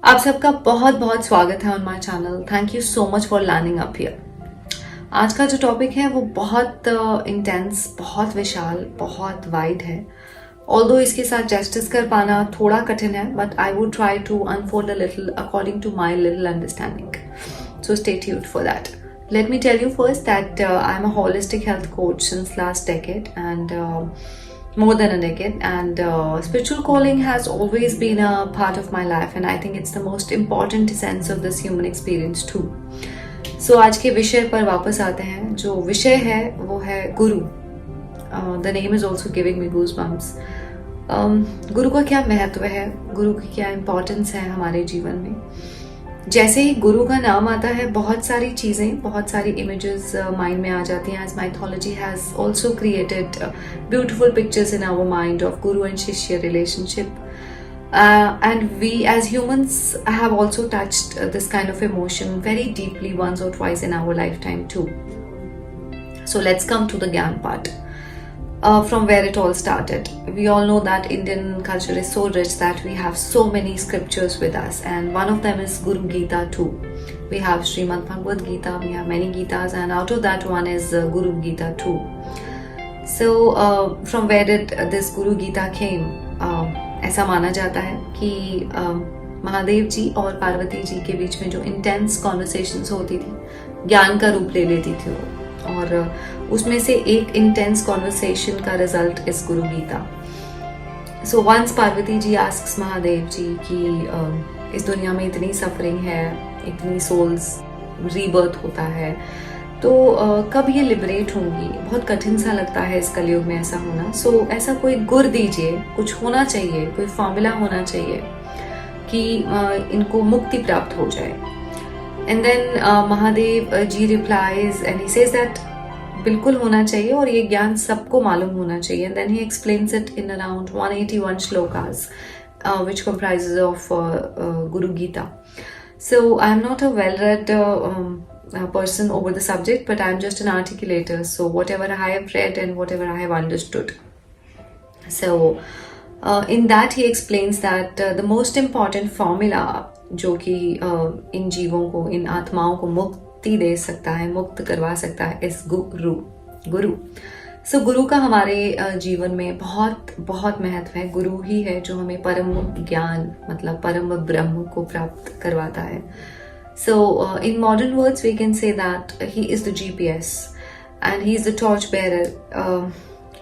आप सबका बहुत बहुत स्वागत है on my channel. Thank you so much for landing up here. आज का जो टॉपिक है वो बहुत इंटेंस, बहुत विशाल, बहुत वाइड है। ऑल्दो इसके साथ जस्टिस कर पाना थोड़ा कठिन है, but I would try to unfold a little according to my little understanding. So stay tuned for that. Let me tell you first that I'm a holistic health coach since last decade and more than a decade, and spiritual calling has always been a part of my life, and I think it's the most important sense of this human experience too. So आज के विषय पर वापस आते हैं। जो विषय है वो है गुरु. The name is also giving me goosebumps. गुरु का क्या महत्व है, गुरु की क्या इम्पोर्टेंस है हमारे जीवन में। जैसे ही गुरु का नाम आता है बहुत सारी चीज़ें, बहुत सारी इमेजेस माइंड में आ जाती हैं, as mythology has also created beautiful pictures in our mind of guru and shishya relationship, and we as humans have also touched this kind of emotion very deeply once or twice in our lifetime too. So let's come to the Gyan part. From where it all started. We all know that Indian culture is so rich that we have so many scriptures with us, and one of them is Guru Gita too. We have Srimad Bhagavad Gita, we have many Gitas, and out of that one is Guru Gita too. So from where did this Guru Gita came? ऐसा माना जाता है कि महादेव जी और पार्वती जी के बीच में जो intense conversations होती थी, ज्ञान का रूप ले लेती थी वो, और उसमें से एक इंटेंस कॉन्वर्सेशन का result is Guru Gita. So once Parvati ji asks Mahadev जी कि इस दुनिया में इतनी सफरिंग है, इतनी सोल्स रीबर्थ होता है, तो कब ये लिबरेट होंगी. बहुत कठिन सा लगता है इस कलयुग में ऐसा होना. सो ऐसा कोई गुर दीजिए, कुछ होना चाहिए, कोई फॉर्मूला होना चाहिए कि इनको मुक्ति प्राप्त हो जाए. And then Mahadev ji replies and he says that बिल्कुल होना चाहिए और ये ज्ञान सबको मालूम होना चाहिए. And then he explains it in around 181 shlokas, which comprises of Guru Gita. So I'm not a well-read person over the subject, but I'm just an articulator. So whatever I have read and whatever I have understood. So in that he explains that the most important formula जो कि इन जीवों को, इन आत्माओं को मुक्ति दे सकता है, मुक्त करवा सकता है, इस गुरु. सो गुरु का हमारे जीवन में बहुत बहुत महत्व है. गुरु ही है जो हमें परम ज्ञान, मतलब परम ब्रह्म को प्राप्त करवाता है. So in modern words we can say that he is the GPS and he is the torch bearer.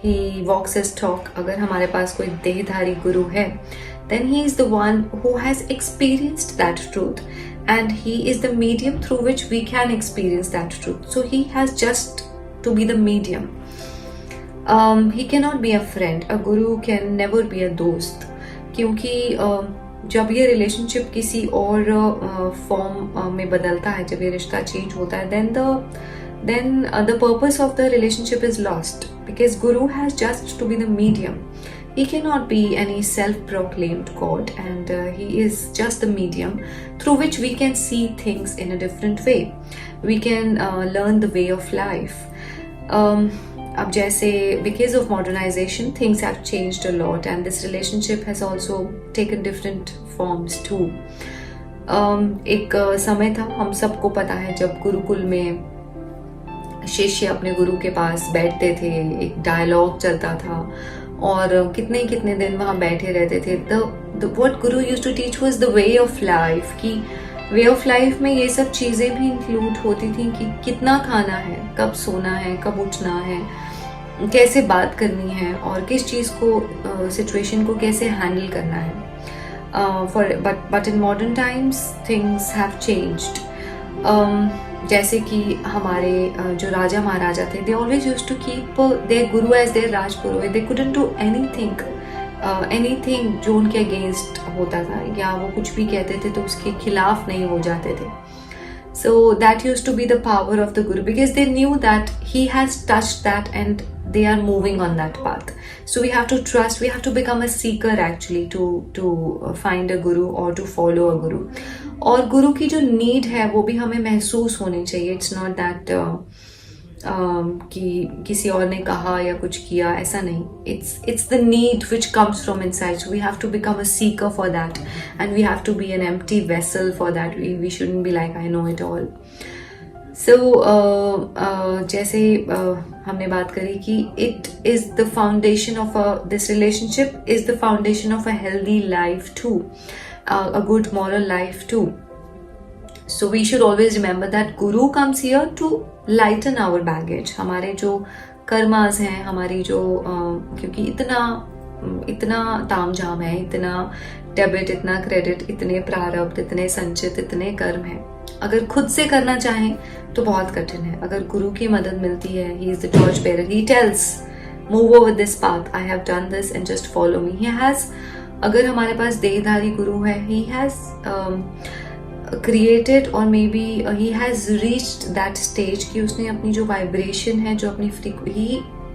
He walks his talk. अगर हमारे पास कोई देहधारी गुरु है, then he is the one who has experienced that truth, and he is the medium through which we can experience that truth. So he has just to be the medium. He cannot be a friend. A guru can never be a dost, क्योंकि जब ये relationship किसी और form में बदलता है, जब ये रिश्ता चेंज होता है, then the purpose of the relationship is lost, because guru has just to be the medium. He cannot be any self-proclaimed God, and he is just the medium through which we can see things in a different way. We can learn the way of life. अब जैसे because of modernization things have changed a lot, and this relationship has also taken different forms too. एक समय था, हम सबको पता है, जब गुरुकुल में शिष्य अपने गुरु के पास बैठते थे, एक डायलॉग चलता था और कितने कितने दिन वहाँ बैठे रहते थे. what Guru used to teach was the way of life, कि वे ऑफ लाइफ में ये सब चीज़ें भी इंक्लूड होती थी कि कितना खाना है, कब सोना है, कब उठना है, कैसे बात करनी है, और किस चीज़ को, सिचुएशन को कैसे हैंडल करना है. But in modern times things have changed. जैसे कि हमारे जो राजा महाराजा थे, they always used to keep their guru as their raj purohit. They couldn't do anything जो उनके अगेंस्ट होता था, या वो कुछ भी कहते थे तो उसके खिलाफ नहीं हो जाते थे. So that used to be the power of the guru, because they knew that he has touched that and they are moving on that path. So we have to trust, we have to become a seeker actually to find a guru or to follow a guru. और गुरु की जो need है वो भी हमें महसूस होनी चाहिए. इट्स नॉट दैट कि किसी और ने कहा या कुछ किया, ऐसा नहीं. It's the need which comes from inside. So we have to become a seeker for that, and we have to be an empty vessel for that. We shouldn't be like I know it all. So जैसे हमने बात करी कि it is the foundation of this relationship is the foundation of a healthy life too, a good moral life too. So we should always remember that Guru comes here to lighten our baggage. हमारे जो karmas हैं, हमारी जो क्योंकि इतना तामझाम है, इतना डेबिट, इतना क्रेडिट, इतने प्रारब्ध, इतने संचित, इतने कर्म हैं. अगर खुद से करना चाहें तो बहुत कठिन है. अगर गुरु की मदद मिलती है, he is the torch bearer, he tells move over this path, I have done this and just follow me. He has, अगर हमारे पास देहधारी गुरु है, he has created or maybe he has reached that stage कि उसने अपनी जो vibration है, जो अपनी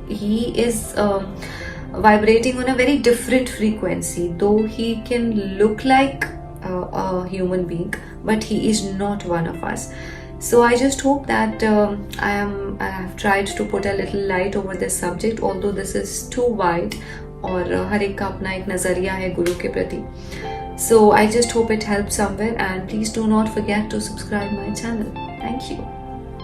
he is vibrating on a very different frequency, though he can look like a human being, but he is not one of us. So I just hope that I have tried to put a little light over this subject, although this is too wide, और हर एक का अपना एक नज़रिया है गुरु के प्रति. So I just hope it helps somewhere, and please do not forget to subscribe my channel. Thank you.